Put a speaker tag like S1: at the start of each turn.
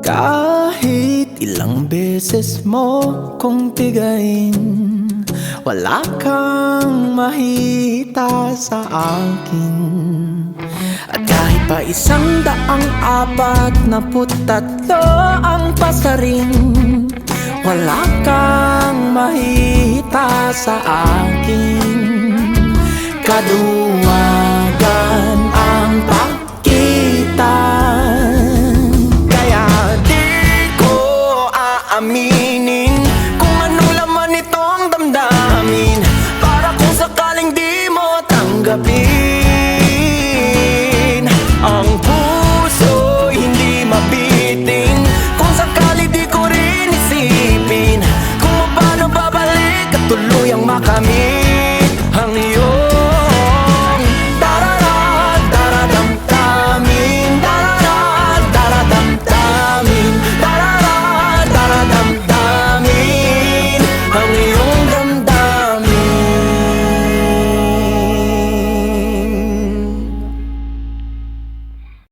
S1: Kahit ilang beses mo kong tigain, wala kang mahita sa akin. At kahit pa 143 ang pasaring, wala kang mahita sa akin. Kaduwagan ang pagitan, kaya di ko aamin